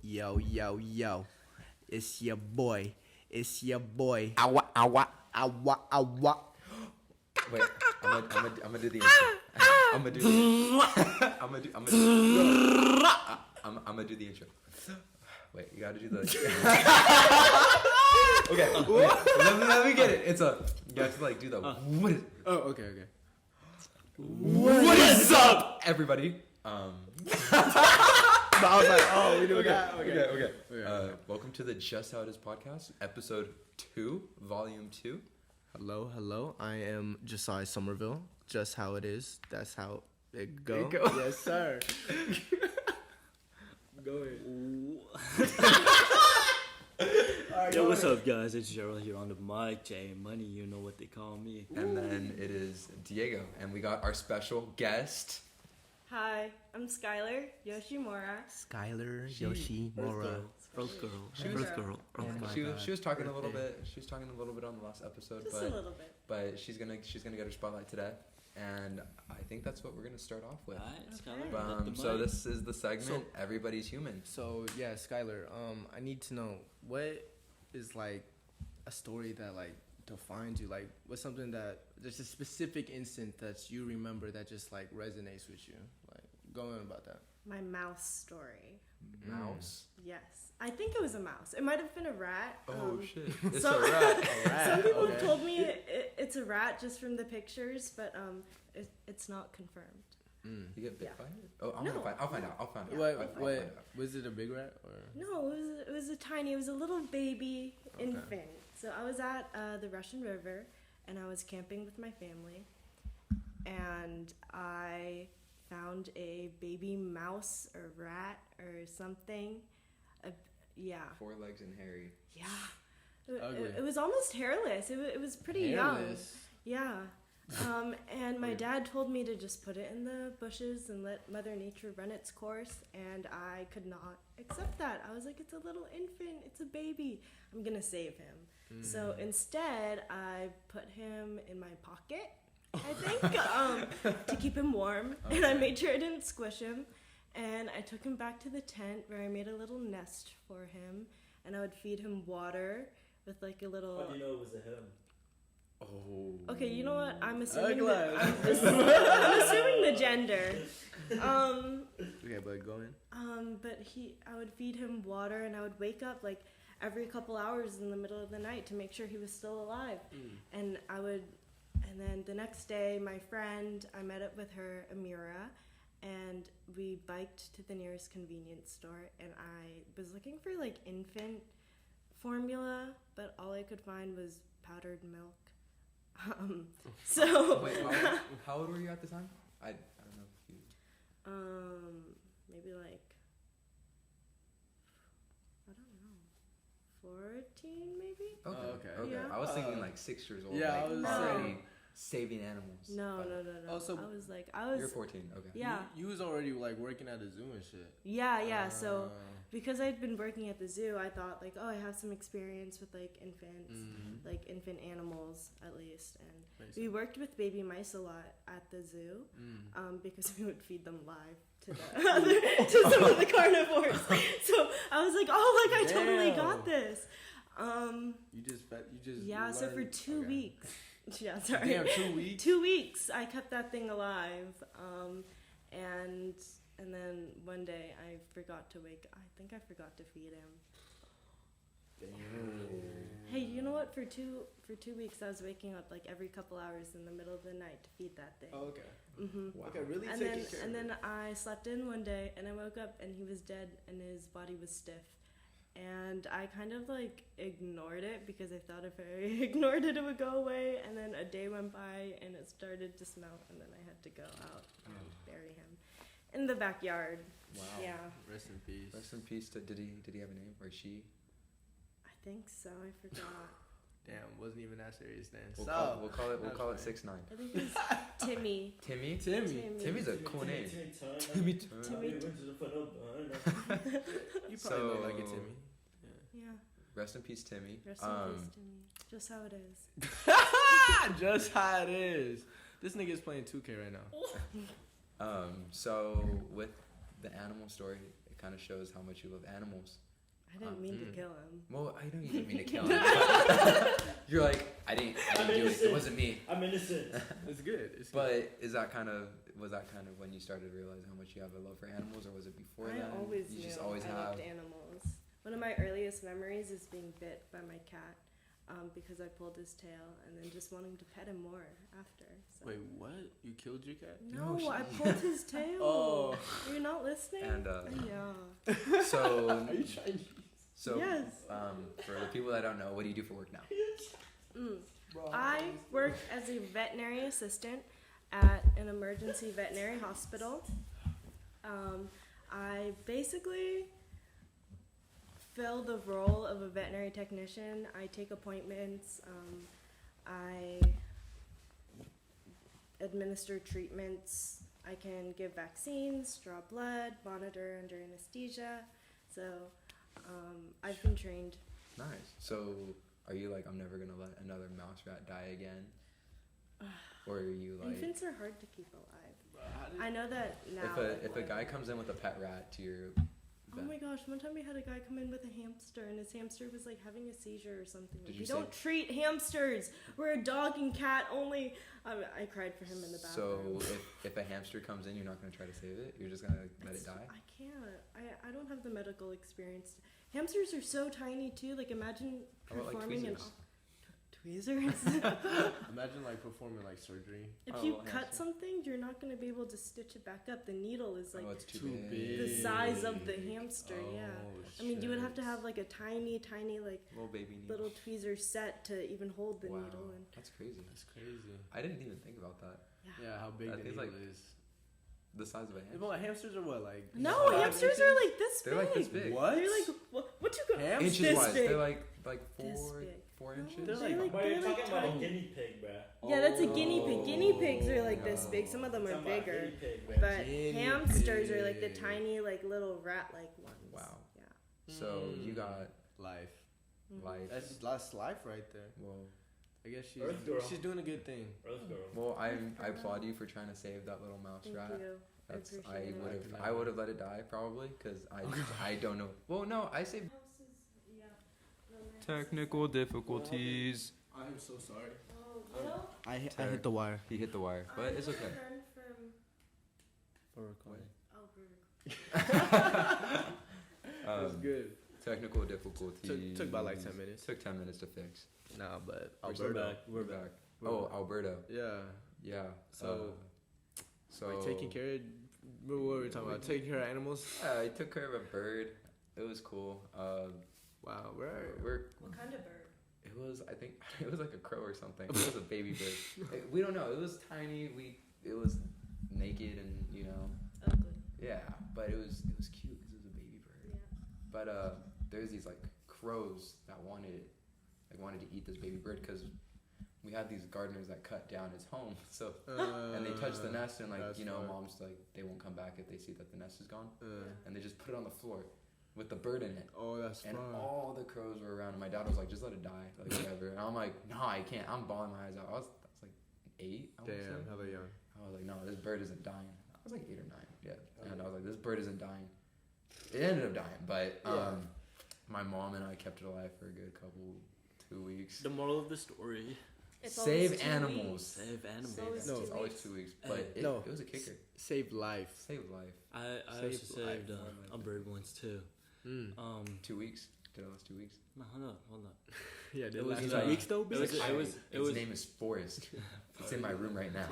Yo, yo, yo. It's your boy. It's your boy. Awa, awa. Awa, awa. Wait, I'm gonna do the intro. I'm gonna do the intro. Wait, you gotta do the. Okay, let me get it. It's a. You have to like do the. What is? Oh, okay. What is up, everybody? But I was like, oh, we do that. Okay. Welcome to the Just How It Is podcast, episode 2, volume 2. Hello. I am Josiah Somerville. Just how it is. That's how it go. There you go. Yes, sir. Go ahead. Yo, what's up, guys? It's Gerald here on the mic. J Money, you know what they call me. And then it is Diego, and we got our special guest. Hi, I'm Skylar Yoshimura. Skylar Yoshimura. First girl. Oh my She God. was talking a little bit. She was talking a little bit on the last episode, Just a little bit. but she's gonna get her spotlight today, and I think that's what we're gonna start off with. Alright, Okay. Skylar. So this is the segment. So- Everybody's human. So, yeah, Skylar, I need to know, what is, like, a story that, like, defines you? Like, what's something that, there's a specific instant that you remember that just, like, resonates with you? Like, go on about that. My mouse story. Mouse. Yes. I think it was a mouse. It might have been a rat. Oh shit! It's so- a rat. Some people have Okay. told me it's a rat just from the pictures, but it's not confirmed. You get bit Yeah. by it? Oh, No. I'll find out. I'll find out. What, I'll find what, out. was it a big rat, or? No, it was a tiny. It was a little baby infant. So I was at the Russian River, and I was camping with my family, and I found a baby mouse or rat or something. Yeah. 4 legs and hairy. Yeah. Ugly. It was almost hairless. It was pretty Hairless. young. Yeah. And my dad told me to just put it in the bushes and let Mother Nature run its course, and I could not accept that. I was like, it's a little infant, it's a baby. I'm gonna save him. So instead, I put him in my pocket, I think, to keep him warm, and I made sure I didn't squish him. And I took him back to the tent where I made a little nest for him, and I would feed him water with like a little. How do you know it was a him? Oh. Okay, you know what? I'm assuming Ugly. I'm assuming the gender. Okay, but go in. But I would feed him water, and I would wake up like every couple hours in the middle of the night to make sure he was still alive. And then the next day, my friend, I met up with her, Amira, and we biked to the nearest convenience store, and I was looking for like infant formula, but all I could find was powdered milk. So Wait, how old were you at the time? I don't know if you. maybe like, I don't know, 14 maybe. Okay. Yeah. I was thinking like 6 years old. Yeah, like, I was already saving animals. No. Oh, so I was You're 14. Okay. yeah. You was already, like, working at a zoo and shit. Yeah. So because I'd been working at the zoo, I thought like, oh, I have some experience with like infants, like infant animals at least. And Makes we worked with baby mice a lot at the zoo, because we would feed them live to to some of the carnivores. So I was like, oh, like I totally Damn. got this. You just Yeah. So for learned- 2 okay. weeks. Yeah. Sorry. Damn, 2 weeks. 2 weeks I kept that thing alive, and then one day I forgot to feed him. Damn. Hey, you know what? For two weeks I was waking up like every couple hours in the middle of the night to feed that thing. Oh, okay. Wow. Okay, really And taking then care and of it. then I slept in one day and I woke up and he was dead and his body was stiff. And I kind of like ignored it because I thought if I ignored it, it would go away. And then a day went by and it started to smell, and then I had to go out and bury him in the backyard. Wow. Yeah, Rest in peace. Rest in peace. Did he have a name or she? I think so. I forgot. Damn, wasn't even that serious then. We'll So call it that's fine. 6ix9ine. I think it was Timmy. Timmy. Timmy's a cool name. Timmy Turner. Timmy. You probably So- look like a Timmy. Yeah. Rest in peace, Timmy. Rest in peace, Timmy. Just how it is. Just how it is. This nigga is playing 2K right now. So with the animal story, it kind of shows how much you love animals. I didn't mean to kill him. Well, I know you didn't mean to kill him. You're like, I didn't do it. It wasn't me. I'm innocent. It's good. It's good. But was that kind of when you started to realize how much you have a love for animals, or was it before I then? always you knew just always I have. loved animals. One of my earliest memories is being bit by my cat because I pulled his tail and then just wanting to pet him more after. So. Wait, what? You killed your cat? No, No, I pulled his tail. Oh. You're not listening? And Yeah. so, Are you Chinese? so Yes. for the people that don't know, what do you do for work now? I work as a veterinary assistant at an emergency veterinary hospital. I basically fill the role of a veterinary technician. I take appointments. I administer treatments. I can give vaccines, draw blood, monitor under anesthesia. So I've been trained. Nice. So, are you like, I'm never gonna let another mouse rat die again? Or are you like, Infants are hard to keep alive. I know that now. if a guy comes in with a pet rat to your Oh my gosh, one time we had a guy come in with a hamster and his hamster was like having a seizure or something. Did Like, you we don't treat hamsters. We're a dog and cat only. I cried for him in the bathroom. So if a hamster comes in, you're not gonna try to save it. You're just gonna let it die. I can't. I don't have the medical experience. Hamsters are so tiny too. Like imagine How about, like, performing an tweezers? tweezers. Imagine like performing like surgery. If Oh, you well, cut hamster. something, you're not gonna be able to stitch it back up. The needle is like Oh, it's too Too big. the big. size of the hamster. Yeah. Oh, I mean, you would have to shit. have like a tiny like Little baby needle. little tweezer set to even hold the Wow, needle. And that's crazy. That's crazy. I didn't even think about that. Yeah, how big I the think, needle like, is. The size of a hamster. Well, hamsters are what, like? no, 5 hamsters inches? are like this They're big. like this big. What? They're like what you got? Hamsters? Inches this wise, big. they're like This 4 big. 4 No, inches. They're they're like, But you're they're like talking about a tiny. guinea pig, bruh. Yeah, that's a guinea pig. Guinea pigs are like Oh, this big. Some of them are Talking about a bigger. guinea pig, bruh. But Guinea hamsters are like the pig. tiny, like little rat-like ones. Wow. Yeah. So you got life. Mhm. life. That's life right there. Well, I guess Earth girl. she's doing a good thing. Earth girl. well, I applaud you for trying to save that little mouse Thank rat. you. That's I I appreciate would it. have I would have let it die probably because I don't know. Well, no, I saved technical difficulties. I am so sorry. Oh, you know? I Ter- hit the wire. He hit the wire, but it's okay. For recording. Oh, It was good. Technical difficulties. Took about like 10 minutes. Took 10 minutes to fix. Nah, but We're Alberta. back. We're back. Oh, Alberta. Yeah. Yeah. So, so like taking care of. What were we talking about? Taking care of animals. Yeah, I took care of a bird. It was cool. Wow, we're what kind of bird? It was, I think, it was like a crow or something. It was a baby bird. We don't know. It was tiny. It was naked and Ugly. yeah, but it was cute because it was a baby bird. Yeah. But there's these like crows that wanted to eat this baby bird because we had these gardeners that cut down his home. So and they touched the nest and like that's fine. moms like they won't come back if they see that the nest is gone, Yeah. and they just put it on the floor with the bird in it. Oh, that's And fun. all the crows were around, and my dad was like, "Just let it die, like whatever." And I'm like, "No, I can't. I'm bawling my eyes out." I was like 8. I wanna say. Damn, hella young. I was like, "No, this bird isn't dying." I was like 8 or 9, yeah. And I was like, "This bird isn't dying." It ended up dying, but Yeah. my mom and I kept it alive for a good 2 weeks. The moral of the story: It's Save always 2 animals. weeks. save animals. It's always No. 2 It's always weeks. 2 weeks, Hey, but it no. was a kicker. Save life. Saved life. I Save also saved life. a bird once too. Mm. 2 weeks. Did it last 2 weeks? No, hold up. Yeah, did It it was last like- 2 weeks though? it was- bitch? Its name is Forrest. It's in my room right now.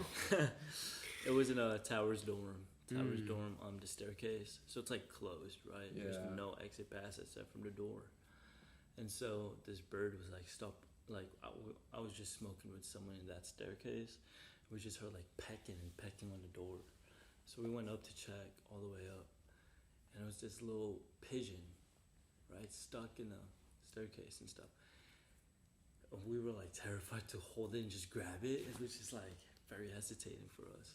It was in a Towers dorm. Towers Mm. dorm on the staircase, so it's like closed, right? There's Yeah. no exit pass except from the door. And so this bird was like, stop. Like I was just smoking with someone in that staircase. We just heard like pecking on the door. So we went up to check all the way up, and it was this little pigeon, right, stuck in the staircase and stuff. And we were like terrified to hold it and just grab it. It was just like very hesitating for us.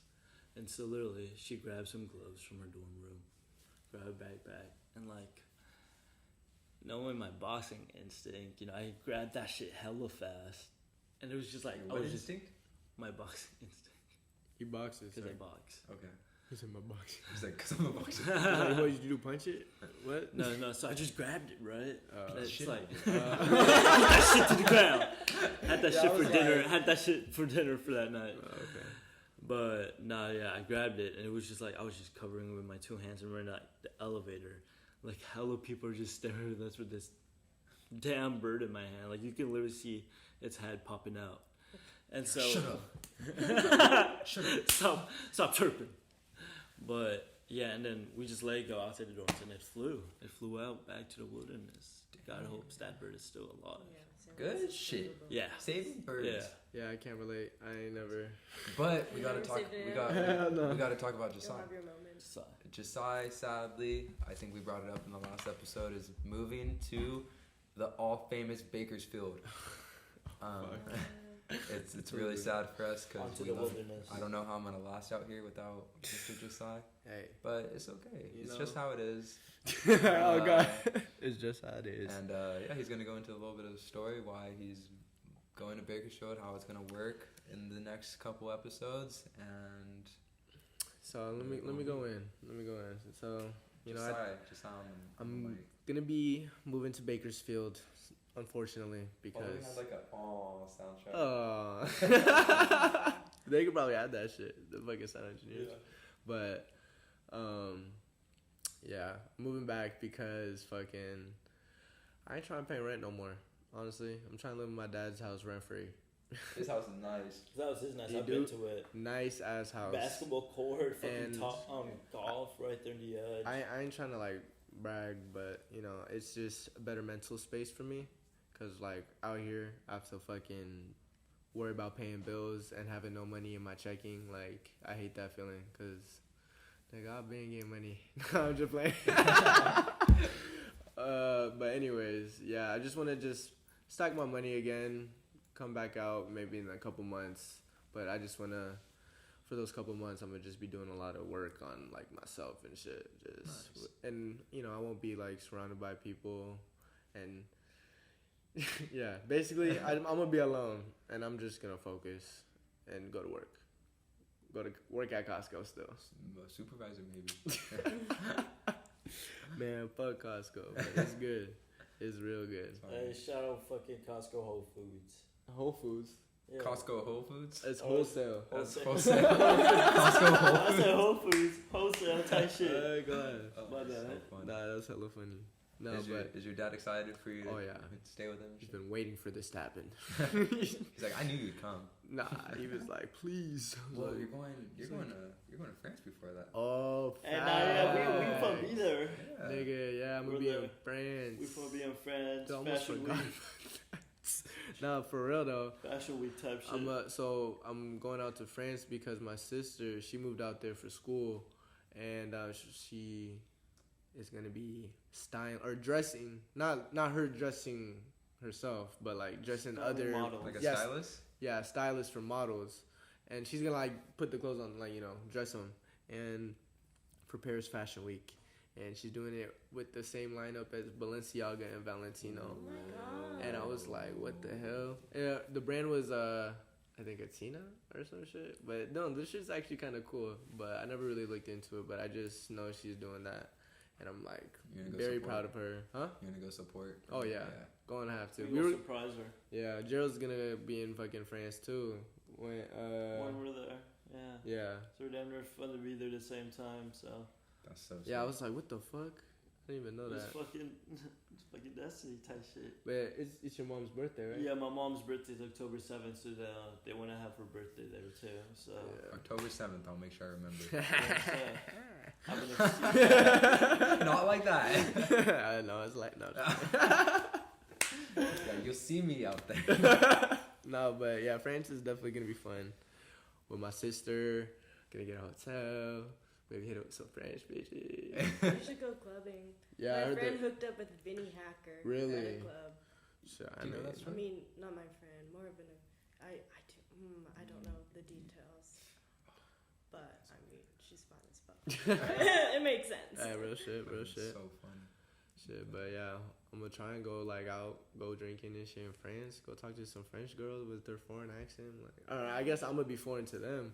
And so literally, she grabbed some gloves from her dorm room, grabbed a backpack, and like, knowing my boxing instinct, I grabbed that shit hella fast, and it was just like What instinct? my boxing instinct He boxes. because I right? box. Okay. He's in my box. He's like, cause I'm a boxer. Like, what did you do? Punch it? What? No. So I just grabbed it, right? It's shit. like that shit to the ground. Had that Yeah, shit I for was dinner. like- Had that shit for dinner for that night. Okay. But no, yeah, I grabbed it and it was just like I was just covering it with my 2 hands and we're in the elevator. Like hella people are just staring at us with this damn bird in my hand. Like you can literally see its head popping out. And so Shut up. Shut up. Stop chirping. But yeah, and then we just let it go outside the doors and it flew out back to the wilderness. God hopes that bird is still alive. Good shit. Yeah. Saving birds. Yeah. Yeah, I can't relate. I ain't never. But we gotta Never talk. saved it. Hell no. We gotta talk about You'll Josiah. have your moments. So, Josiah, sadly, I think we brought it up in the last episode, is moving to the all famous Bakersfield. It's really sad for us because onto the wilderness. I don't know how I'm gonna last out here without Mr. Josiah, Hey. but it's okay. You It's know. just how it is. Oh god. It's just how it is. And yeah, he's gonna go into a little bit of the story why he's going to Bakersfield, how it's gonna work in the next couple episodes, and So let me go in. So Josiah, I'm gonna be moving to Bakersfield, unfortunately, we because had like a soundtrack. oh, they could probably add that shit. The fucking sound engineers. But yeah, moving back because fucking I ain't trying to pay rent no more. Honestly, I'm trying to live in my dad's house rent free. His house is nice. that was his nice. You I've do? been to it. Nice ass house. Basketball court, And- fucking golf right there in the edge. I ain't trying to like brag, but you know, it's just a better mental space for me. Cause like out here, I have to fucking worry about paying bills and having no money in my checking. Like I hate that feeling. Cause nigga, I've been getting money. I'm just playing. But anyways, yeah, I just want to just stack my money again, come back out maybe in a couple months. But I just want to, for those couple months, I'm gonna just be doing a lot of work on like myself and shit. Just Nice. and you know, I won't be like surrounded by people, and yeah, basically I'm gonna be alone, and I'm just gonna focus and go to work. Go to work at Costco still. Supervisor maybe. Man, fuck Costco. But it's good. It's real good. Hey, shout out fucking Costco Whole Foods. Whole Foods. Yeah. Costco Whole Foods. It's Oh, wholesale. That's Wholesale. Costco Whole I Foods. said Whole Foods, wholesale type shit. Oh, God. Oh, My that's bad. so fun. Nah, that's hella funny. No, but Is your dad excited for you to Oh, yeah. stay with him? he's been waiting for this to happen. He's like, I knew you'd come. Nah, he was like, please. I was Well, like, you're going to France before that. oh, And now, yeah, we from facts. be there. Yeah. Nigga, yeah, I'm gonna We're be in there. France. We from be in France. I almost Fashion forgot. week, Nah, for real though. fashion week type shit. So I'm going out to France because my sister, she moved out there for school, and she is gonna be styling or dressing. Not her dressing herself, but like dressing Styling other models. Like a Yes. stylist? Yeah, stylist for models, and she's gonna like put the clothes on, like, you know, dress them, and for Paris Fashion Week, and she's doing it with the same lineup as Balenciaga and Valentino. Oh my god. And I was like, what the hell? Yeah, the brand was I think it's Tina or some shit. But no, this shit's actually kind of cool. But I never really looked into it. But I just know she's doing that, and I'm like You're gonna go very support? proud of her. Huh? You're gonna go support? Oh, yeah. Going to have to. We will surprise her Yeah, Gerald's gonna be in fucking France too. When when we're there. Yeah. yeah. So we're damn near fun to be there at the same time. So That's so Yeah, I sweet. was like, what the fuck? I didn't even know it's that. fucking, it's fucking destiny type shit. But it's your mom's birthday, right? Yeah, my mom's birthday is October 7th, so they want to have her birthday there too. So Yeah. October 7th, I'll make sure I remember. I'm an excuse. Not like that. I know, it's like, no. Yeah, you'll see me out there. No, but yeah, France is definitely gonna be fun. With my sister, gonna get a hotel, maybe hit up with some French bitches. You should go clubbing. Yeah, I My heard friend that. hooked up with Vinny Hacker Really? at a club. Shit, I Do you know mean, that's I true? mean, not my friend, more of an. I don't know the details, but I mean, she's fine as fuck. It makes sense. real shit, real It's shit. So funny. Shit, but yeah, I'm gonna try and go like out, go drinking and shit in France. Go talk to some French girls with their foreign accent. Like, I guess I'm gonna be foreign to them.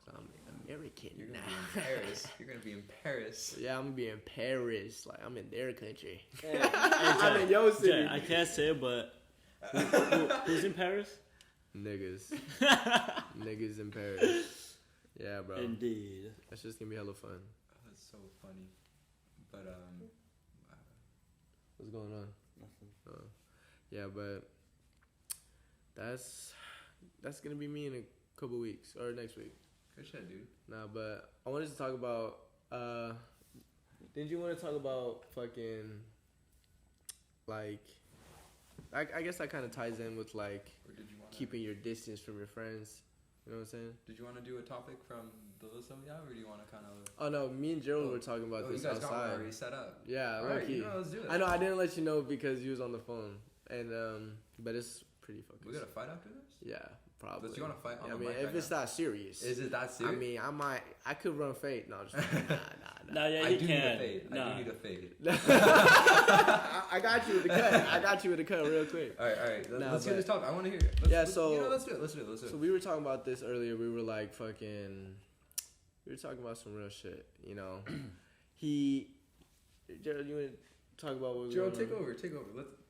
I'm American You're now. gonna be in Paris. You're gonna be in Paris. Yeah, I'm gonna be in Paris. Like, I'm in their country. Hey, I'm in your city. Jay, I can't say it, but who's in Paris? Niggas. Niggas in Paris. Yeah, bro. Indeed. That's just gonna be hella fun. Oh, that's so funny. But What's going on? Nothing. Yeah, but that's gonna be me in a couple weeks or next week. good shit, dude. Nah, but I wanted to talk about. Didn't you want to talk about fucking like? I guess that kind of ties in with like Or did you want keeping your distance from your friends. You know what I'm saying? Did you want to do a topic from the list that we have, or do you want to kind of? Oh no, me and Gerald Oh. were talking about Oh, you this guys got one outside. already set up. Yeah, All low right, key. you know, let's do it. I know I didn't let you know because you was on the phone, and but it's pretty fucking. We gotta fight after this. Yeah, probably. But you want to fight on I the mean, mic if right it's now? that serious. Is it that I serious? mean, I could run fade. No, just nah. Nah, yeah, I you do can. need a fade. Nah. I do need a fade. I got you with the cut. I got you with the cut real quick. All right. Nah, Let's hear but- this talk. I want to hear it. Yeah, so- let's do it. So we were talking about this earlier. We were like fucking. We were talking about some real shit. You know, Gerald, you want to talk about what? Gerald, take over.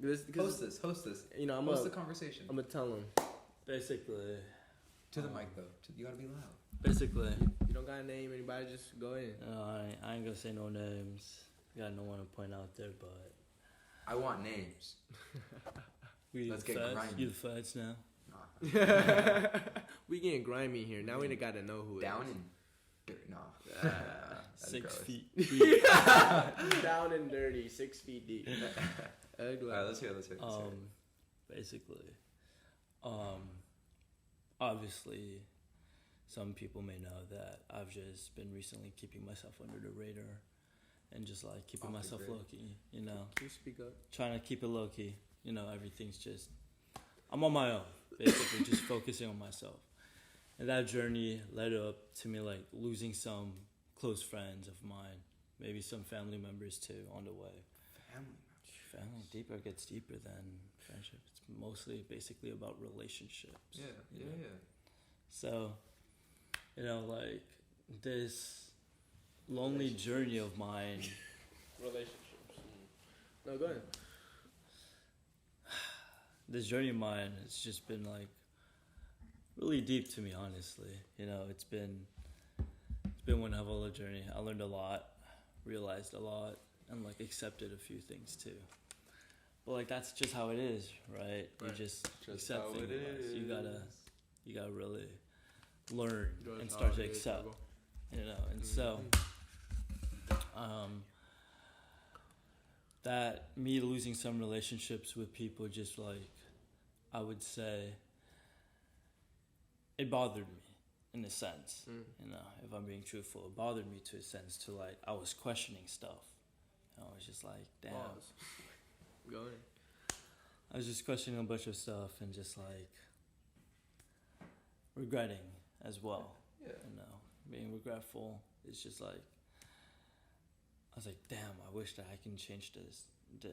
Let's Host host this. You know, Host the conversation. I'm gonna tell him. Basically, To the mic though. You gotta be loud. basically, You don't got to name anybody. Just go in. I ain't gonna say no names. Got no one to point out there, but I want names. we Let's the get feds. grimy. You the feds now? Nah. We getting grimy here. Now we got to know who it Down is. and dirt. Nah. That's 6 gross. feet. Down and dirty, 6 feet deep. All right, let's hear it. Basically, obviously, some people may know that I've just been recently keeping myself under the radar, and just like keeping Off the myself grid. low key. You know, Can you speak up? trying to keep it low key. You know, everything's just I'm on my own, basically, just focusing on myself. And that journey led up to me like losing some close friends of mine, maybe some family members too on the way. Family deeper gets deeper than friendship. It's mostly basically about relationships. Yeah. you know? So, you know, like this lonely journey of mine. Relationships. No, go ahead. This journey of mine has just been like really deep to me, honestly. You know, it's been one hell of a journey. I learned a lot, realized a lot, and like accepted a few things too. But like that's just how it is, right? You just accept how things. it Like, is. you gotta really learn That's and how start it to is, accept. bro. You know, and so that me losing some relationships with people, just like I would say, it bothered me in a sense. You know, if I'm being truthful, it bothered me to a sense to like I was questioning stuff. I was just like, damn. Pause. Go ahead. I was just questioning a bunch of stuff and just like regretting as well. Yeah. You know, being regretful. It's just like I was like, damn, I wish that I can change this,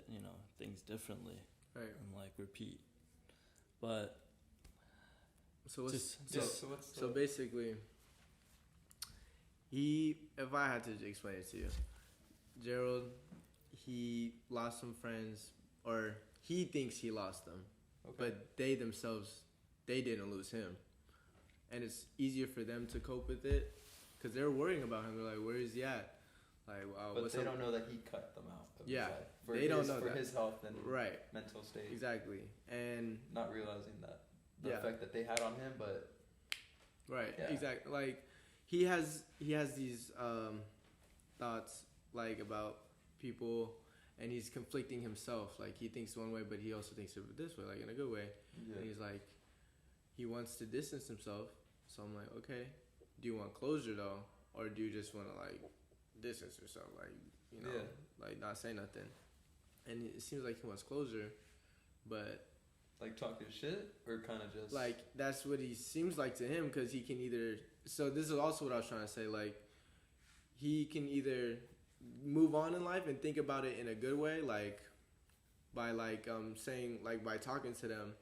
you know, things differently Right. and like repeat. But So what's Just- so basically, if I had to explain it to you, Gerald, he lost some friends, or he thinks he lost them, but they themselves, they didn't lose him, and it's easier for them to cope with it, because they're worrying about him. They're like, where is he at? Like, wow, But what's they up? don't know that he cut them out. Of his Yeah, life. For they don't his, know for that. his health and Right, mental state. exactly, and Not realizing that the Yeah. effect that they had on him, but right, Yeah. exactly. Like he has these thoughts like about people, and he's conflicting himself. Like he thinks one way, but he also thinks it this way, like in a good way. yeah. And he's like, he wants to distance himself. So I'm like, okay, do you want closure though, or do you just want to like distance yourself, like you know, Yeah. like not say nothing? And it seems like he wants closure, but like talking shit or kind of just like that's what he seems like to him, because he can either, so this is also what I was trying to say, like he can either move on in life and think about it in a good way, like by like saying, like by talking to them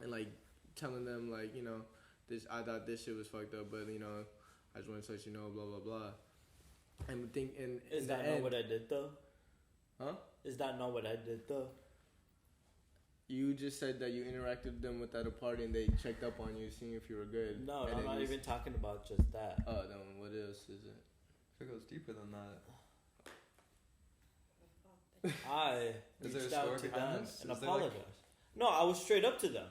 and like telling them, like, you know, this, I thought this shit was fucked up, but you know, I just want to let you know, blah blah blah. And think Is that not what I did though? Huh? Is that not what I did though? You just said that you interacted with them at a party and they checked up on you, seeing if you were good. No, and I'm not even talking about just that. Oh, then what else is it? If it goes deeper than that. I Is there a reached story out to behind them this? and Is there, like- apologized. No, I was straight up to them.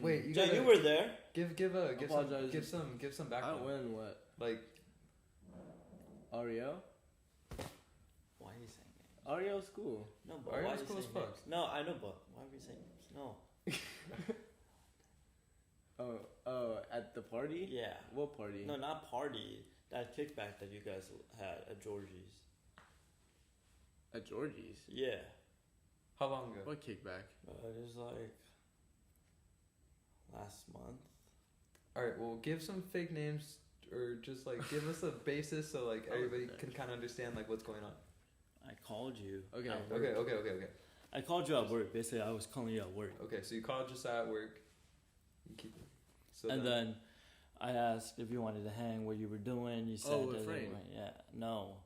Wait, you Jay, gotta you were there. give Apologize. some I background. win what? Like, Ariel? Why are you saying names? Ariel's cool. No, but Ariel's why are you cool as saying fuck. names? No, I know, but why are we saying names? No. Oh, at the party? Yeah. What party? No, not party. That kickback that you guys had at Georgie's. At Georgie's. Yeah. how long ago? What kickback? It was like last month. All right, well, give some fake names or just like give us a basis so like everybody can kind of understand like what's going on. I called you. Okay. at work. Okay. I called you at work. Basically, I was calling you at work. Okay, so you called just at work. You keep it. So And then I asked if you wanted to hang, what you were doing. You said, with Frank. Yeah, no.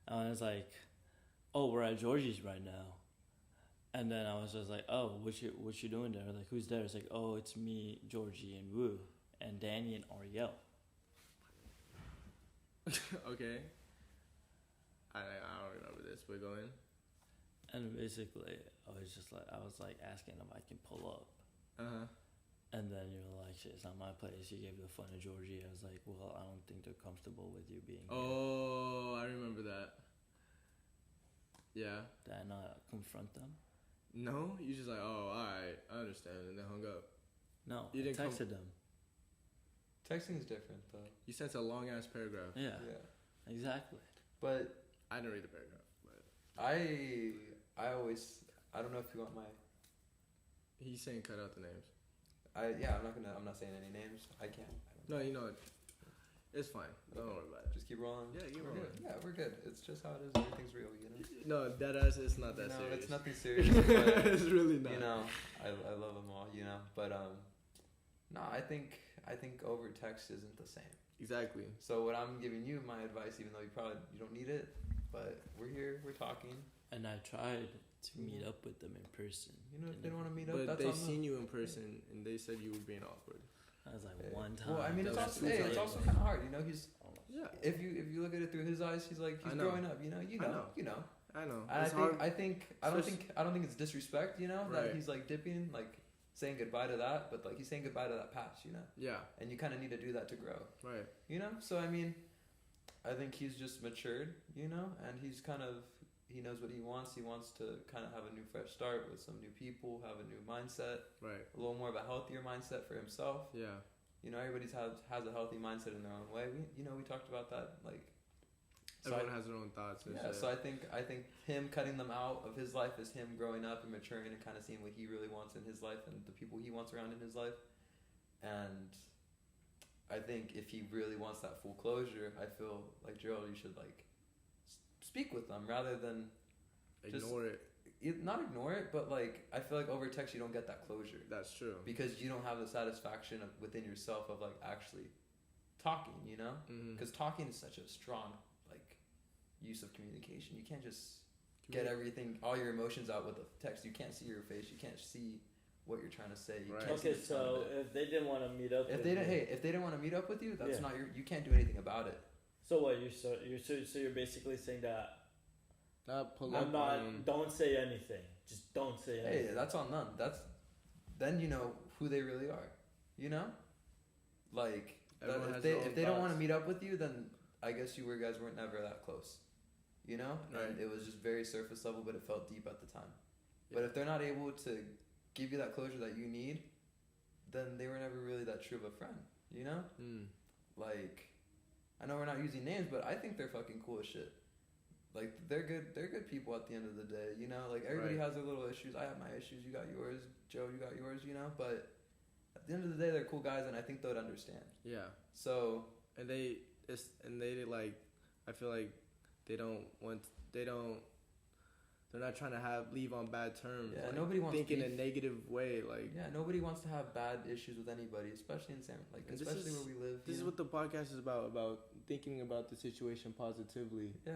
And I was like, oh, we're at Georgie's right now. And then I was just like, oh, what you doing there? Like, who's there? It's like, oh, it's me, Georgie, and Wu, and Danny and Ariel. Okay. I don't remember this. We're going. And basically, I was like asking if I can pull up. And then you were like, shit, it's not my place. You gave the fun to Georgie. I was like, well, I don't think they're comfortable with you being here. Oh, I remember that. Yeah. Did I not confront them? No, you just like, oh, all right, I understand, and then hung up. No, You I didn't texted them. texting is different though. You sent a long ass paragraph. Yeah, Yeah, exactly. but I didn't read the paragraph, but I always I don't know if you want my he's saying cut out the names. I'm not saying any names. I can't. No, you know, it's fine. Don't worry about it. Just keep rolling. Yeah, keep We're rolling. good. Yeah, we're good. It's just how it is. Everything's real, you know. No, that ass, it's not that No, serious. it's nothing serious. But, It's really not. you know, I love them all, you know. But no, I think over text isn't the same. Exactly. So what I'm giving you, my advice, even though you don't need it, but we're here, we're talking. And I tried to meet up with them in person. You know, if they don't want to meet up, But that's they on them. seen you in person, and they said you were being awkward. I was like, Yeah. one time. Well, I mean, it's That also was hey, it's also kind of hard, you know. He's Yeah. if you look at it through his eyes, he's like I he's know. growing up, you know. I know. And It's hard. I don't think it's disrespect, you know, Right. that he's like dipping, like saying goodbye to that, but like he's saying goodbye to that past, you know. Yeah. And you kind of need to do that to grow, Right. you know. So I mean, I think he's just matured, you know, and he knows what he wants. He wants to kind of have a new fresh start with some new people, have a new mindset, Right. a little more of a healthier mindset for himself. Yeah. You know, everybody's has a healthy mindset in their own way. We talked about that, like. Everyone has their own thoughts. And Yeah, shit. so I think him cutting them out of his life is him growing up and maturing and kind of seeing what he really wants in his life and the people he wants around in his life. And I think if he really wants that full closure, I feel like Gerald, you should like speak with them rather than Ignore it. not ignore it, but like I feel like over text you don't get that closure That's true. because you don't have the satisfaction within yourself of like actually talking, you know? Mm-hmm. Because talking is such a strong like use of communication. You can't just get everything, all your emotions out with a text. You can't see your face. You can't see what you're trying to say. You Right. can't see Okay, the tone so of it. if they didn't want to meet up, If with they didn't, you, if they didn't want to meet up with you, that's Yeah. not you can't do anything about it. so what? You're basically saying that Not pull I'm up not. on. Don't say anything. Just don't say anything. Hey, that's on them. Then you know who they really are. You know, like Everyone has if their own they don't want to thoughts. meet up with you, then I guess you guys weren't never that close. You know, Right. and it was just very surface level, but it felt deep at the time. Yeah. But if they're not able to give you that closure that you need, then they were never really that true of a friend. You know, Mm. like I know we're not using names, but I think they're fucking cool as shit. Like they're good people at the end of the day, you know. Like everybody Right. has their little issues. I have my issues. You got yours. Joe, you got yours. You know. But at the end of the day, they're cool guys, and I think they'd understand. Yeah. So And they like, I feel like they don't They're not trying to leave on bad terms. Yeah, like, nobody wants think in a beef. negative way. Like, Yeah, nobody wants to have bad issues with anybody, especially in especially where we live. This is what the podcast is about thinking about the situation positively. Yeah.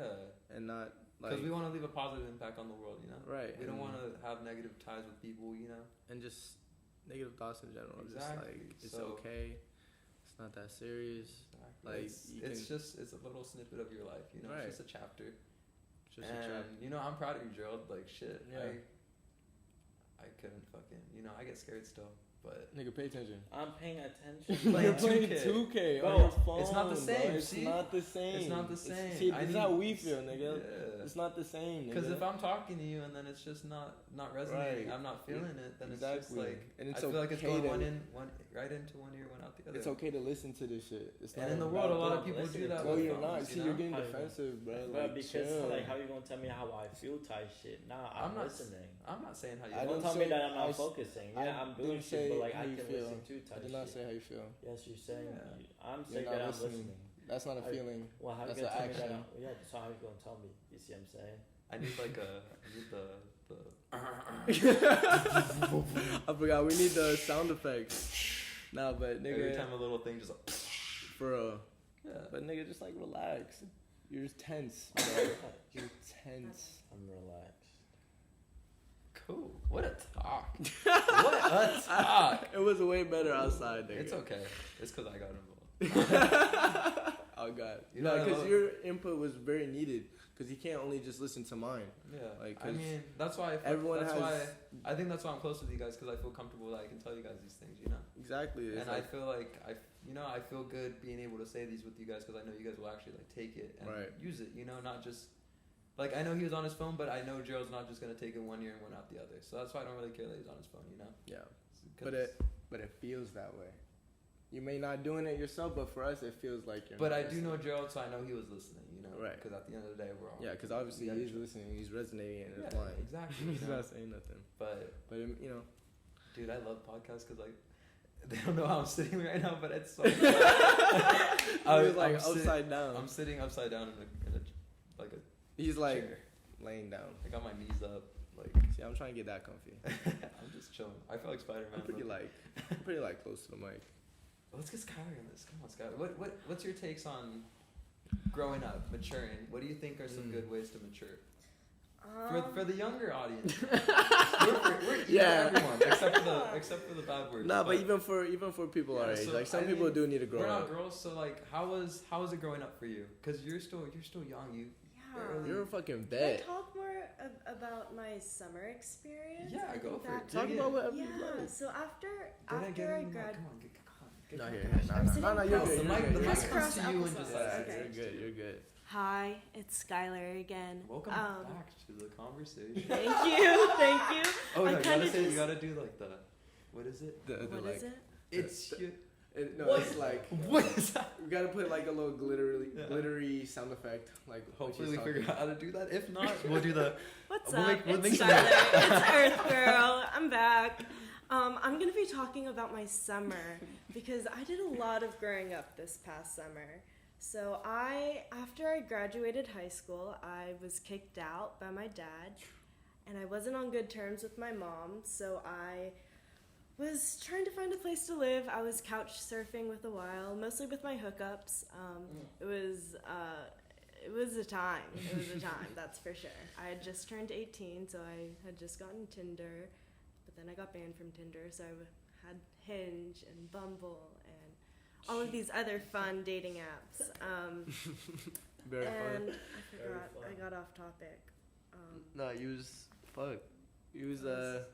And not like, because we want to leave a positive impact on the world, you know. Right. We don't want to have negative ties with people, you know. And just negative thoughts in general. Exactly. Just like, it's okay. It's not that serious. Exactly. Like, it's a little snippet of your life, you know. Right. It's just a chapter. Just a chapter. You know, I'm proud of you, Gerald. Like, shit. Yeah. I couldn't fucking, you know, I get scared still. But nigga, pay attention. I'm paying attention. You're playing 2K Bro, on your phone. it's not the same. Bro. It's see? not the same. It's not the same. See, it's not how we feel, nigga. Yeah. It's not the same, nigga. Because if I'm talking to you and then it's just not resonating, Right. I'm not feeling it, then Exactly. it's just like, and it's I feel like it's okay going right into one ear, one out the other. It's okay to listen to this shit. It's And not in the about world, a lot of that. people do that. No, with you're phones, not. you See, know? you're getting How you defensive, bro. Bro, Like, because chill. like, how you gonna tell me how I feel type shit? Nah, I'm not listening. I'm not saying how you I Don't didn't tell me say- that I'm I not s- focusing. I Yeah, I'm doing didn't shit, but say like how I you can feel. listen to I type did not shit. say how you feel. Yes, you're saying. Yeah. I'm You're saying not that I'm listening. listening. That's not a I- feeling. Well, how you That's gonna an tell me that? action. Yeah, so how you gonna tell me? You see what I'm saying? I need like I forgot. We need the sound effects. Nah, but nigga, every time a little thing just like, for real. yeah. But nigga, just like relax. You're just tense, bro. You're tense. I'm relaxed. Cool. What a talk. What a talk. It was way better outside, nigga. It's okay. It's because I got involved. Oh god. You know No, what I because love? your input was very needed. Because you can't only just listen to mine. Yeah. Like, I 'cause mean, that's why. I think that's why I'm close with you guys, because I feel comfortable that I can tell you guys these things, you know. Exactly. It's And like, I feel like I feel good being able to say these with you guys, because I know you guys will actually like take it and Right. use it, you know, not just like, I know he was on his phone, but I know Gerald's not just gonna take it one ear and one out the other. So that's why I don't really care that he's on his phone, you know. yeah. 'Cause- But it feels that way. You may not doing it yourself, but for us, it feels like you're. But not I do listening. know Gerald, so I know he was listening, you know. Right. Because at the end of the day, we're all. Yeah, because obviously we got he's each other. listening. He's resonating in his Yeah, line. exactly. He's you know? not saying nothing. But But you know. dude, I love podcasts because like they don't know how I'm sitting right now, but it's so. I was like I'm sitting- upside down. I'm sitting upside down in a like a He's like chair. laying down. I got my knees up. Like See, I'm trying to get that comfy. I'm just chilling. I feel like Spider-Man. I'm pretty like close to the mic. Let's get Skylar in this. Come on, Skylar. What's your takes on growing up, maturing? What do you think are some good ways to mature? For the younger audience, we're Yeah. everyone except for the bad words. Nah, but even for people our Yeah, age, so like some I people mean, do need to grow we're not up. girls, so like, how was it growing up for you? Because you're still young. Yeah. You're a fucking Can I vet. talk more about my summer experience? Yeah, I go think for it. that- Talk Dig about in. whatever you Yeah. like. So after Did I get I in the mic? grad. Come on, get No, come here, on. here. I'm sitting No, you're close. good. The You're mic good. the You're mic good. comes to you and Applesauce. just Yeah, like, Okay. you're good. You're good. Hi, it's Skylar again. welcome back to the conversation. Thank you. Oh I no, kinda you just- gotta do like the, what is it? What like, is it? It's you. It's like What is that? we gotta put like a little Yeah. glittery sound effect. Like Hopefully we figure out how to do that. If not, we'll do the. What's We'll up? make- we'll it's make some- Skylar. It's Earth Girl. I'm back. I'm gonna be talking about my summer because I did a lot of growing up this past summer. So after I graduated high school, I was kicked out by my dad, and I wasn't on good terms with my mom. So I was trying to find a place to live. I was couch surfing with a while, mostly with my hookups. It was a time. It was a time, that's for sure. I had just turned 18, so I had just gotten Tinder, but then I got banned from Tinder, so I had Hinge and Bumble and all of these other fun dating apps. very And fun. I forgot, I got off topic. No, you was fuck. You was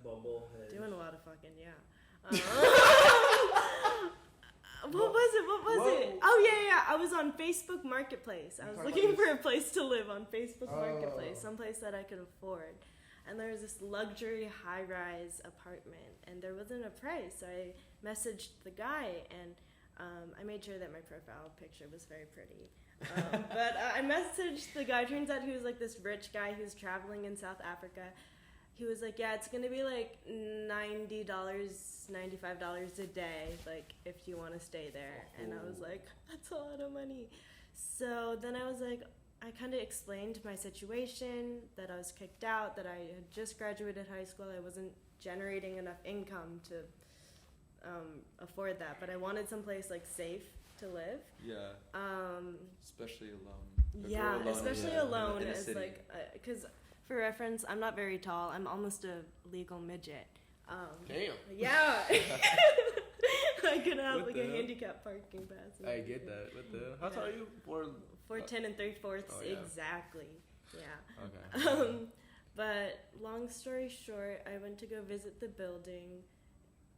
Bumble. Doing a lot of fucking, yeah. What was it? Oh yeah. I was on Facebook Marketplace. I was looking for a place to live on Facebook Marketplace, someplace that I could afford. And there was this luxury high-rise apartment, and there wasn't a price. So I messaged the guy, and I made sure that my profile picture was very pretty. But I messaged the guy. Turns out he was like this rich guy who's traveling in South Africa. He was like, yeah, it's gonna be like $90, $95 a day, like if you want to stay there. And I was like, that's a lot of money. So then I was like, I kind of explained my situation, that I was kicked out, that I had just graduated high school, I wasn't generating enough income to afford that, but I wanted someplace like safe to live. Yeah. Especially alone. Or Yeah, go alone especially in a alone is city. like, because for reference, I'm not very tall. I'm almost a legal midget. Damn. Yeah. I could have What like the a hell? handicap parking pass. and I get everything. that. What the? How tall are you? 4'10" and 3/4 Oh, yeah. exactly. Yeah. Okay. But long story short, I went to go visit the building.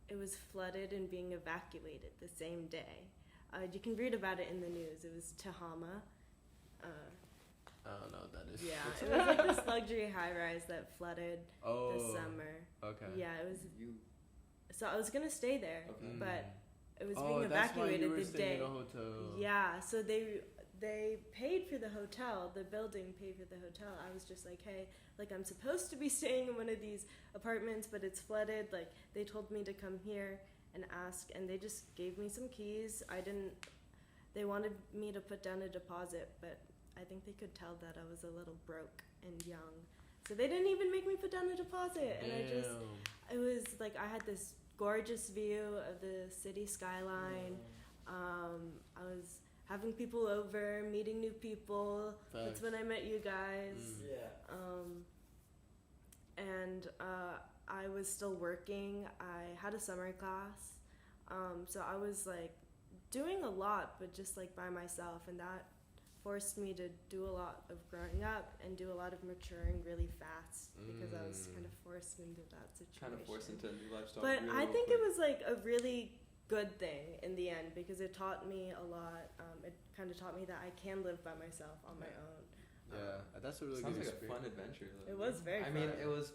It was flooded and being evacuated the same day. You can read about it in the news. It was Tehama. I don't know what that is. Yeah, it was like this luxury high-rise that flooded Oh. this summer. Okay. Yeah, it was. You. So I was gonna stay there, Okay. but it was Oh, being that's why you evacuated were the staying day. in a hotel. Yeah, so they paid for the hotel. The building paid for the hotel. I was just like, hey, like I'm supposed to be staying in one of these apartments, but it's flooded. Like they told me to come here and ask, and they just gave me some keys. They wanted me to put down a deposit, but I think they could tell that I was a little broke and young. So they didn't even make me put down a deposit. And it was like I had this gorgeous view of the city skyline. I was having people over, meeting new people. That's when I met you guys. Yeah. And I was still working. I had a summer class. So I was like doing a lot, but just like by myself. And that forced me to do a lot of growing up and do a lot of maturing really fast because I was kind of forced into that situation. Kind of forced into a new lifestyle. But really I real think quick. it was like a really good thing in the end because it taught me a lot. It kind of taught me that I can live by myself on my own. Yeah, that's a really Sounds good like a experience. fun adventure. Though. It was very I mean, fun. it was.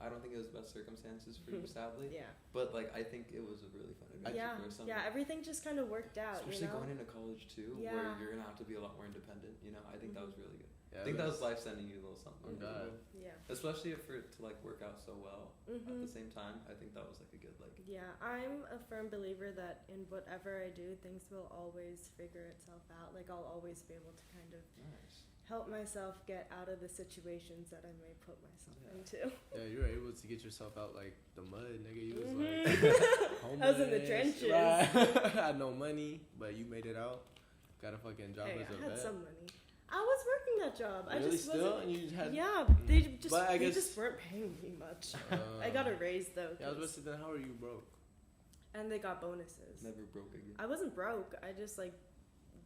I don't think it was best circumstances for you, sadly. Yeah. But like, I think it was a really fun adventure Yeah. for something. Yeah. Everything just kind of worked out. Especially you know? going into college too, Yeah. where you're gonna have to be a lot more independent. You know, I think that was really good. Yeah, I think that was life sending you a little something. Oh, God. Yeah. Especially for it to like work out so well at Mhm. the same time. I think that was like a good like. Yeah, I'm a firm believer that in whatever I do, things will always figure itself out. Like I'll always be able to kind of Nice. help myself get out of the situations that I may put myself Yeah. into. Yeah, you were able to get yourself out like the mud, nigga. You was Mhm. like I was in the homeless, trenches. right? Had no money, but you made it out. Got a fucking job Hey, as a I had vet. some money. I was working that job. I Really, just still, wasn't. and you just had. Yeah, they just But I they guess- just weren't paying me much. I got a raise though, Yeah, I was about to 'cause- say, then how are you broke? and they got bonuses. Never broke again. I wasn't broke. I just like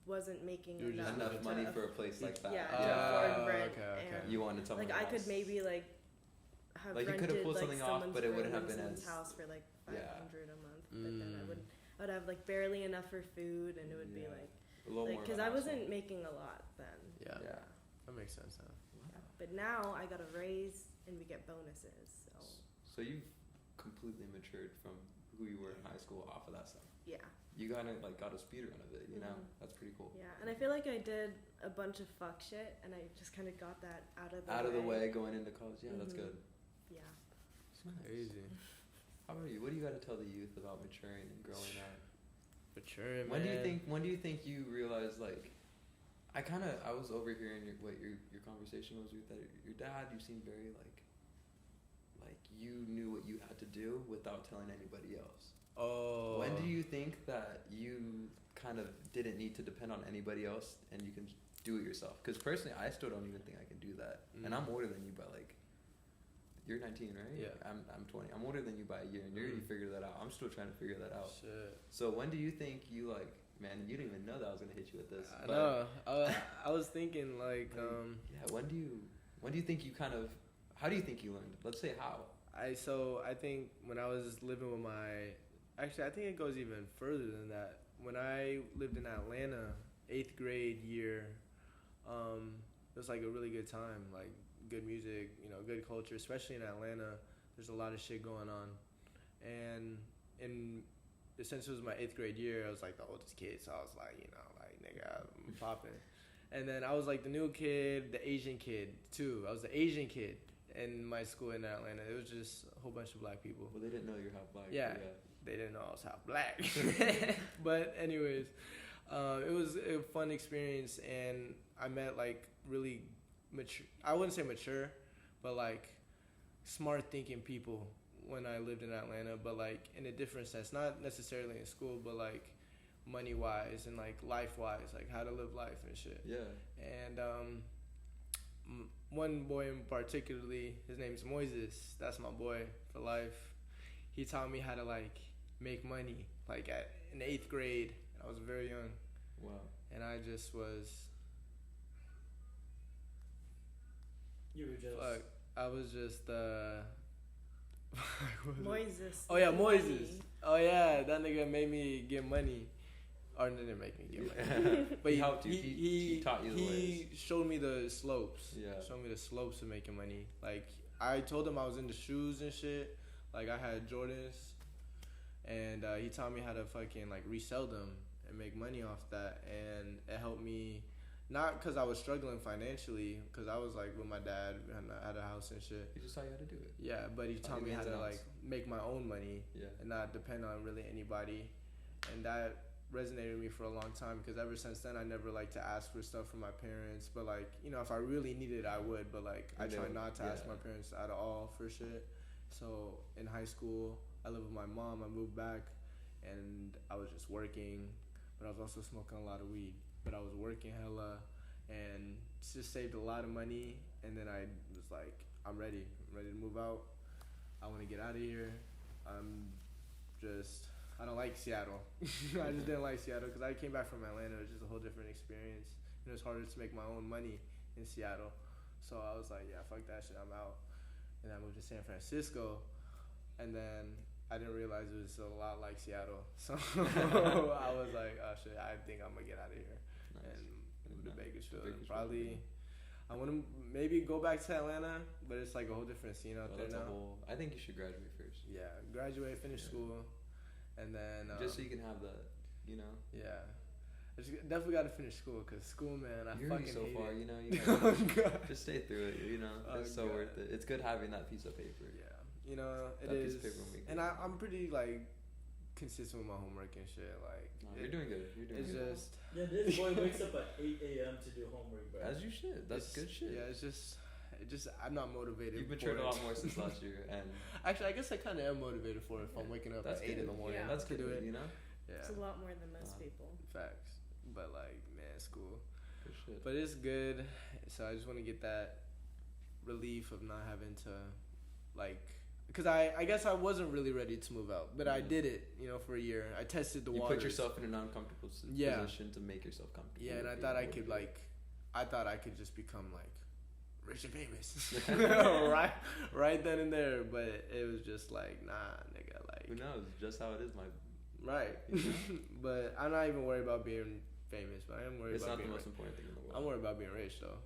wasn't making You were just enough, Enough to money aff- for a place like that. yeah, Oh, to afford rent. okay. And You wanted something like I could maybe like have Like, you could've rented pulled like something off, someone's but it wouldn't have friend been someone's as- house for like yeah. $500 a month. But then I Mm. would have like barely enough for food, and it would be Yeah. like a little more. because I wasn't making a lot then. Yeah, Yeah. that makes sense. Huh? Yeah. But now I got a raise and we get bonuses. So So you've completely matured from who you were in high school off of that stuff. yeah, You kind of like got a speed run of it, you know? Mhm. That's pretty cool. yeah. And I feel like I did a bunch of fuck shit, and I just kind of got that out of the Out of the way going into college, yeah, that's Mhm. good. Yeah. Crazy. How about you? What do you got to tell the youth about maturing and growing up? Maturing, When do you man. think? When do you think you realize like? I was overhearing what your conversation was with your dad. You seemed very like you knew what you had to do without telling anybody else. Oh. When do you think that you kind of didn't need to depend on anybody else and you can do it yourself? Because personally, I still don't even think I can do that. And I'm older than you by like. You're 19, right? Yeah. I'm 20. I'm older than you by a year, and you already Mhm. figured that out. I'm still trying to figure that out. Shit. So when do you think you like, man? You didn't even know that I was gonna hit you with this. I but, know. I was thinking like Yeah. When do you think you kind of? How do you think you learned? Let's say how. I think when I was living with I think it goes even further than that. When I lived in Atlanta, 8th grade year, it was like a really good time, like good music, good culture, especially in Atlanta. There's a lot of shit going on, and since it was my 8th grade year, I was like the oldest kid, so I was like, nigga, I'm popping. And then I was like the new kid, the Asian kid too. I was the Asian kid in my school in Atlanta. It was just a whole bunch of black people. Well, they didn't know you're half black. Yeah. They didn't know I was half black. But anyways, it was a fun experience, and I met like really mature. I wouldn't say mature, but like smart thinking people when I lived in Atlanta, but like in a different sense, not necessarily in school, but like money wise and like life wise, like how to live life and shit. Yeah. And one boy in particularly, his name's Moises. That's my boy for life. He taught me how to like make money, like in 8th grade. I was very young. Wow. And I just was. You were just. Fuck. I was just. Moises. Oh yeah, the Moises. money. Oh yeah, that nigga made me get money. Or didn't make me get money. But He helped you. He taught you the ways. He showed me the slopes. Yeah. Showed me the slopes of making money. Like I told him I was into shoes and shit. Like I had Jordans, and he taught me how to fucking like resell them and make money off that. And it helped me, not because I was struggling financially, because I was like with my dad and I had a house and shit. He just taught you how to do it. Yeah, but he taught me how to like make my own money. Yeah. And not depend on really anybody. And that resonated with me for a long time, because ever since then I never like to ask for stuff from my parents, but like, you know, if I really needed it I would, but like I try not to ask my parents at all for shit. So in high school I lived with my mom. I moved back and I was just working, but I was also smoking a lot of weed, but I was working hella and just saved a lot of money. And then I was like, I'm ready to move out. I want to get out of here. I don't like Seattle. I just didn't like Seattle because I came back from Atlanta. It was just a whole different experience. And it was harder to make my own money in Seattle. So I was like, yeah, fuck that shit, I'm out. And I moved to San Francisco. And then I didn't realize it was a lot like Seattle. So I was like, oh shit, I think I'm going to get out of here. Nice. And move to Bakersfield. And Bakersfield. probably, I want to maybe go back to Atlanta, but it's like a whole different scene out there now. I think you should graduate first. Yeah, graduate, finish school. And then just so you can have that, you know. Yeah, I just definitely got to finish school, because school, man, I You're fucking so hate far, it. you know. You Oh, God. just stay through it, you know. Oh, It's so God. worth it. It's good having that piece of paper. Yeah, you know it That is. piece of paper will make And it. I'm pretty like consistent with my homework and shit. Like You're doing good. You're doing it's good. just Yeah, this boy wakes up at 8 a.m. to do homework, bro. As you should. That's good shit. Yeah, it's just I'm not motivated. You've for matured it. a lot more since last year, and Actually, I guess I kind of am motivated for it if I'm waking up that's at 8 in the morning. Yeah. That's to good, do it. you know. Yeah, It's a lot more than most people. facts. But like, man, school. For shit. But it's good. So I just want to get that relief of not having to, like, because I guess I wasn't really ready to move out, but I did it, you know, for a year. I tested the You waters. put yourself in an uncomfortable position to make yourself comfortable. Yeah, and I with thought I being could motivated. I thought I could just become like rich and famous, right then and there. But it was just like, nah, nigga, like. Who knows? Just how it is, my. Right. But I'm not even worried about being famous, but I am worried It's about not the being most rich. important thing in the I'm world. worried about being rich though.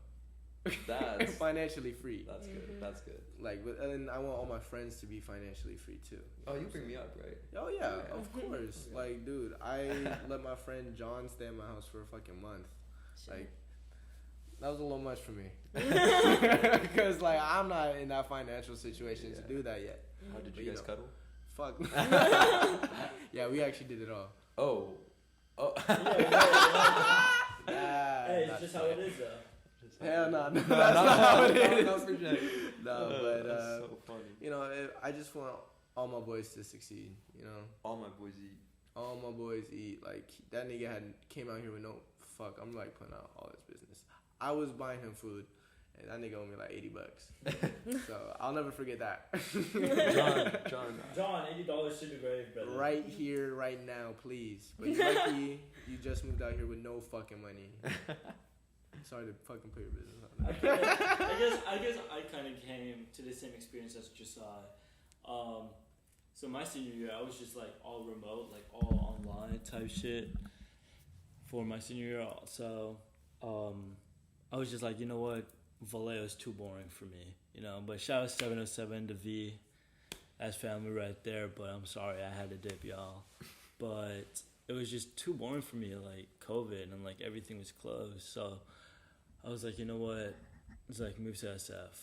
That's financially free. That's good. That's good. Like, and I want all my friends to be financially free too. Oh, you bring me up, right? Oh yeah, Yeah. of course. Okay. Like, dude, I let my friend John stay in my house for a fucking month. Like, that was a little much for me. Because like I'm not in that financial situation to do that yet. How did But, you guys know, cuddle? Fuck. Yeah, we actually did it all. Oh. Hey, it's just how it is, though. Hell no, that's No, not how it is. No, for sure. No, but That's so funny. you know, I just want all my boys to succeed. You know, All my boys eat. all my boys eat. Like that nigga came out here with no fuck. I'm like putting out all his business. I was buying him food, and that nigga owed me like $80. So I'll never forget that. John. $80 to the grave, brother. Right here, right now, please. But you're lucky you just moved out here with no fucking money. Sorry to fucking put your business on I there. guess I kind of came to the same experience as Josiah. So my senior year, I was just like all remote, like all online type shit for my senior year. So I was just like, you know what, Vallejo is too boring for me, you know. But shout out 707 to V, that's family right there. But I'm sorry, I had to dip, y'all. But it was just too boring for me, like COVID and like everything was closed. So I was like, you know what? It's like move to SF.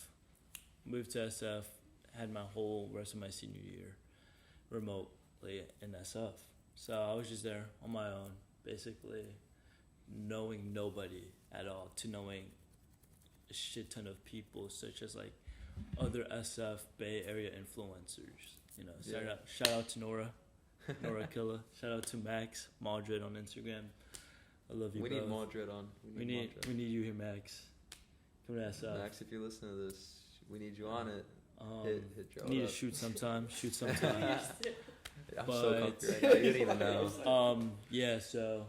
Had my whole rest of my senior year remotely in SF. So I was just there on my own, basically knowing nobody at all to knowing a shit ton of people, such as like other SF Bay Area influencers. You know, shout out to Nora Killa. Shout out to Max Madrid on Instagram. I love you. We bro. need Madrid on. We need you here, Max. Come to SF. Max, if you listen to this, we need you on it. Hit Joe Need up. to shoot sometime. I'm But- so comfy right now. You don't even know. Yeah. So,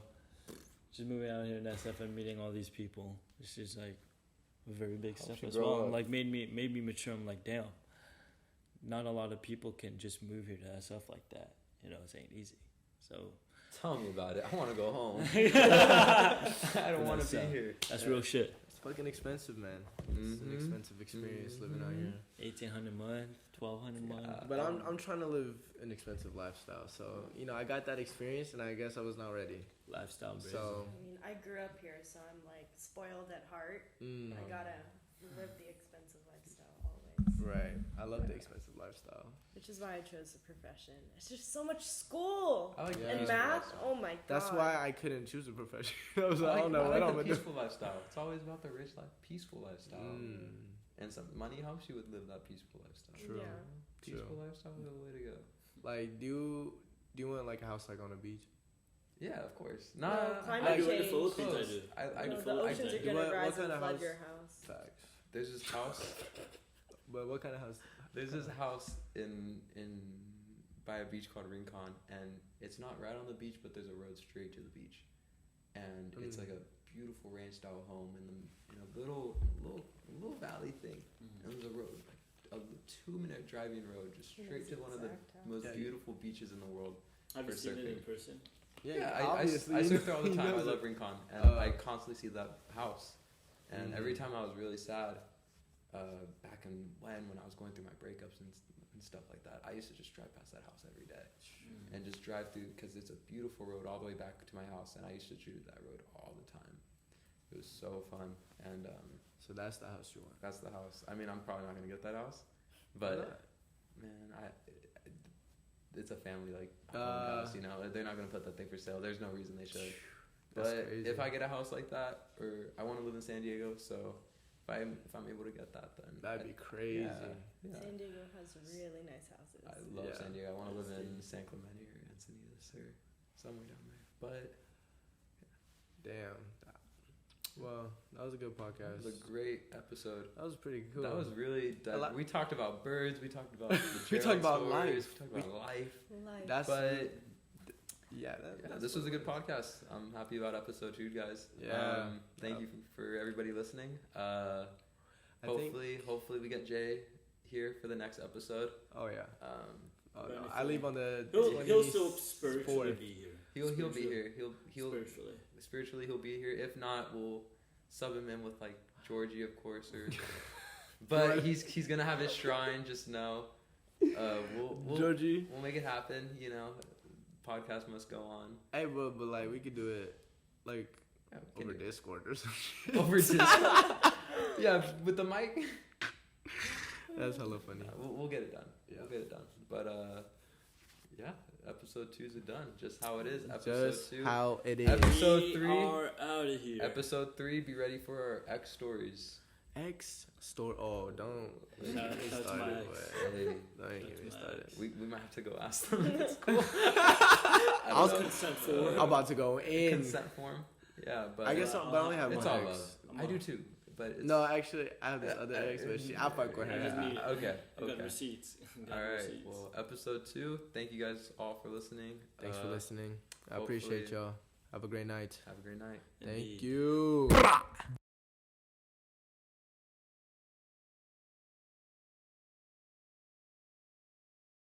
just moving out here in SF and meeting all these people, it's just like a very big Helps step you as grow well. up. Like made me mature. I'm like, damn. Not a lot of people can just move here to SF like that. You know, it ain't easy. So Tell me about it. I want to go home. I don't want to be That's, here. that's real shit. It's fucking expensive, man. It's an expensive experience living out here. 1,800 a month, 1,200 a month. But I'm trying to live an expensive lifestyle. So, you know, I got that experience and I guess I was not ready. Lifestyle, bro. So, I mean, I grew up here, so I'm like spoiled at heart. I gotta live the expensive lifestyle always. right. I love the expensive lifestyle. Which is why I chose the profession. It's just so much school. I like Yeah. the And peaceful math, lifestyle. oh my god. That's why I couldn't choose a profession. I was I like, I like, don't know I what like I'm the going to do. peaceful lifestyle. It's always about the rich life, peaceful lifestyle. And some money helps you with live that peaceful lifestyle. True. Yeah. Peaceful lifestyle is the way to go. Like, do you want like a house like on a beach? Yeah, of course. No, Nah, climate I do in the change. Philippines. I close. do. I No, the the oceans are Philippines. gonna What rise kind and of flood house? your house. Facts. there's this house. But what kind of house? There's this house in by a beach called Rincon, and it's not right on the beach, but there's a road straight to the beach, and it's like a beautiful ranch style home in a little valley thing, and there's a road, like a 2-minute driving road, just He straight knows to the one of the exact house. most Yeah. beautiful beaches in the world. Have you For seen it in surfing. person? I obviously. surf there all the He time. I knows love it. Rincon, and Oh. I constantly see that house. And every time I was really sad, back in when I was going through my breakups and stuff like that, I used to just drive past that house every day and just drive through because it's a beautiful road all the way back to my house, and I used to shoot that road all the time. It was so fun, and So that's the house you want. that's the house. I mean, I'm probably not gonna get that house, Why but not? man, it's a family like home house, you know. They're not gonna put that thing for sale. There's no reason they should. That's But crazy. if I get a house like that, or I want to live in San Diego, so if I'm able to get that, then That'd be crazy. Yeah. San Diego has really nice houses. I love Yeah. San Diego. I want to live in San Clemente or Encinitas or somewhere down there. But Damn. Well, that was a good that podcast. was a great episode. That was pretty cool. That was really. We talked about birds. We talked about We talked about stories, life. We talked about life. Life. That's But yeah. That's this was a what good it podcast. I'm happy about episode 2, guys. Yeah. Thank you for everybody listening. I think. Hopefully we get Jay here for the next episode. Oh yeah. Oh But no. if I leave on the. He'll still 24th. spiritually be here. He'll be Spiritually. here. He'll Spiritually. he'll be here. If not, we'll sub him in with like Georgie, of course, or. But he's gonna have his shrine. Just know. We'll Georgie. we'll make it happen. You know, podcast must go on. Hey, but like we could do it like Yeah, we can over do it. Discord or something. Over Discord. Yeah, with the mic. That's hella funny. We'll get it done. Yeah. We'll get it done. But yeah, episode 2 is done. Just how it is. Episode Just 2. how it is. Episode We 3. are out of here. Episode 3. Be ready for our X stories. X store. Oh, don't get Shout me out to started. my ex. boy. Hey, Don't get me That's my started. ex. we might have to go ask them if it's cool. I was consent for. I'm about to go in. Consent form. Yeah, but I guess, but I only have it's one all ex. love. I do too, but it's, No, actually, I have this other ex, but I fuck with I just her. need- okay. I got Okay. receipts. Got All right. receipts. Well, episode 2. Thank you guys all for listening. Thanks for listening. I appreciate hopefully- y'all. Have a great night. Have a great night. Thank Indeed. you.